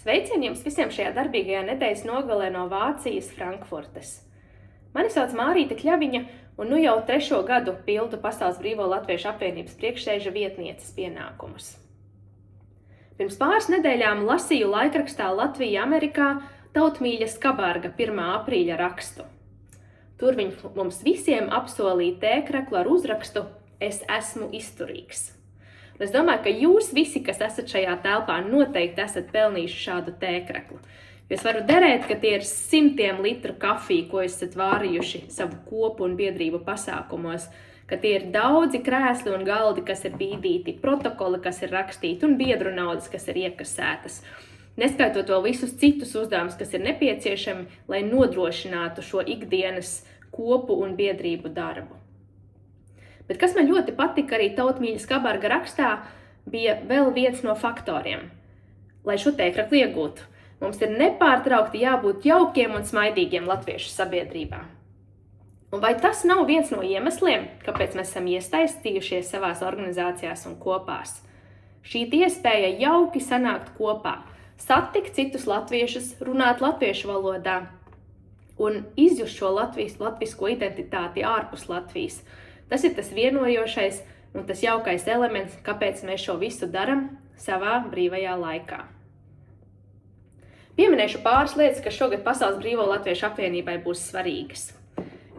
Sveicieni jums visiem šajā darbīgajā nedēļas nogalē no Vācijas Frankfurtes. Mani sauc Mārīte Kļaviņa, un nu jau 3. gadu pildu Pasaules Brīvo Latviešu apvienības priekšsēža vietnieces pienākumus. Pirms pāris nedēļām lasīju laikrakstā Latvija Amerikā Tautmīļa Skabarga 1. aprīļa rakstu. Tur viņi mums visiem apsolīja tēkreklu ar uzrakstu "Es esmu izturīgs". Es domāju, ka jūs visi, kas esat šajā telpā, noteikti esat pelnījuši šādu tēkreklu. Es varu derēt, ka tie ir 100 litru kafiju, ko esat vārījuši savu kopu un biedrību pasākumos, ka tie ir daudzi krēsli un galdi, kas ir bīdīti, protokoli, kas ir rakstīti un biedru naudas, kas ir iekasētas. Neskaitot vēl visus citus uzdevumus, kas ir nepieciešami, lai nodrošinātu šo ikdienas kopu un biedrību darbu. Bet kas man ļoti patika arī Tautmīļa Skabarga rakstā, bija vēl viens no faktoriem. Lai šo tēkrekli iegūtu, mums ir nepārtraukti jābūt jaukiem un smaidīgiem latviešu sabiedrībā. Un vai tas nav viens no iemesliem, kāpēc mēs esam iesaistījušies savās organizācijās un kopās? Šī iespēja jauki sanākt kopā, satikt citus latviešus, runāt latviešu valodā un izjust šo latvisko identitāti ārpus Latvijas. Tas ir tas vienojošais un tas jaukais elements, kāpēc mēs šo visu daram savā brīvajā laikā. Pieminēšu pāris lietas, kas šogad Pasaules Brīvo Latviešu apvienībai būs svarīgas.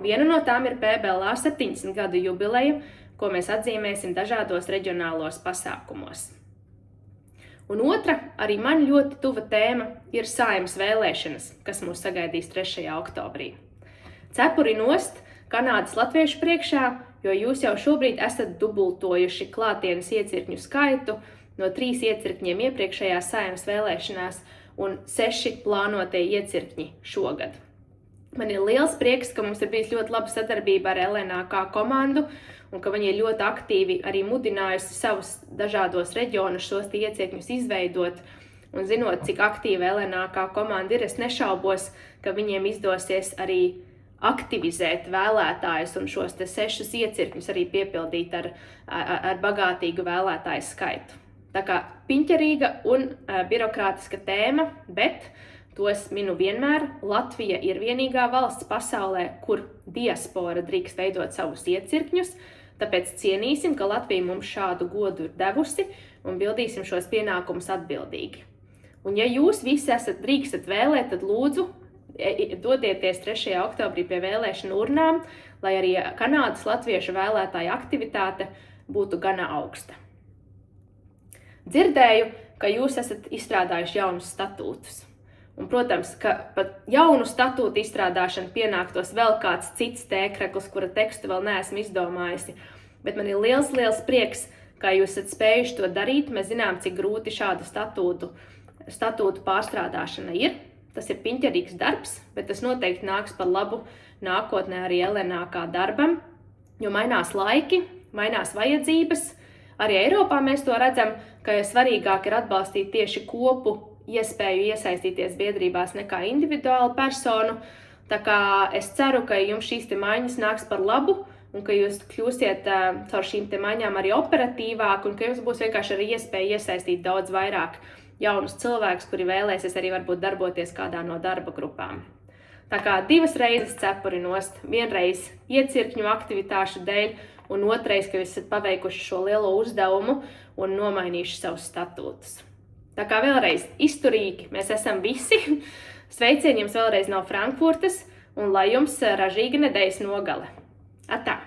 Viena no tām ir PBLA 70 gadu jubileja, ko mēs atzīmēsim dažādos reģionālos pasākumos. Un otra, arī man ļoti tuva tēma, ir Saeimas vēlēšanas, kas mūs sagaidīs 3. oktobrī. Cepuri nost Kanādas latviešu priekšā, jo jūs jau šobrīd esat dubultojuši klātienes iecirkņu skaitu no 3 iecirkņiem iepriekšējās Saeimas vēlēšanās un 6 plānotie iecirkņi šogad. Man ir liels prieks, ka mums ir bijis ļoti laba sadarbība ar LNAK komandu un ka viņi ir ļoti aktīvi arī mudinājusi savus dažādos reģionus šos iecirkņus izveidot. Un zinot, cik aktīva LNAK komanda ir, es nešaubos, ka viņiem izdosies arī aktivizēt vēlētājus un šos 6 iecirkņus arī piepildīt ar bagātīgu vēlētāju skaitu. Tā kā piņķerīga un birokrātiska tēma, bet to es minu vienmēr. Latvija ir vienīgā valsts pasaulē, kur diaspora drīkst veidot savus iecirkņus, tāpēc cienīsim, ka Latvija mums šādu godu ir devusi un pildīsim šos pienākumus atbildīgi. Un ja jūs visi drīkstat vēlēt, tad lūdzu, dodieties 3. oktobrī pie vēlēšanu urnām, lai arī Kanādas latviešu vēlētāju aktivitāte būtu gana augsta. Dzirdēju, ka jūs esat izstrādājuši jaunus statūtus. Un, protams, ka pat jaunu statūtu izstrādāšanu pienāktos vēl kāds cits tēkreklis, kura tekstu vēl neesmu izdomājusi. Bet man ir liels prieks, ka jūs esat spējuši to darīt. Mēs zinām, cik grūti šādu statūtu pārstrādāšana ir. Tas ir piņķerīgs darbs, bet tas noteikti nāks par labu nākotnē arī LNAK darbam, jo mainās laiki, mainās vajadzības. Arī Eiropā mēs to redzam, ka svarīgāk ir atbalstīt tieši kopu iespēju iesaistīties biedrībās nekā individuālu personu. Tā kā es ceru, ka jums šīs maiņas nāks par labu un ka jūs kļūsiet caur šīm maiņām arī operatīvāk un ka jums būs vienkārši arī iespēja iesaistīt daudz vairāk jaunus cilvēkus, kuri vēlēsies arī varbūt darboties kādā no darba grupām. Tā kā 2 reizes cepuri nost, 1 reiz iecirkņu aktivitāšu dēļ un 2 reiz, ka jūs esat paveikuši šo lielo uzdevumu un nomainījuši savus statūtus. Tā kā vēlreiz izturīgi mēs esam visi. Sveicieni jums vēlreiz no Frankfurtes un lai jums ražīga nedēļas nogale. Atā!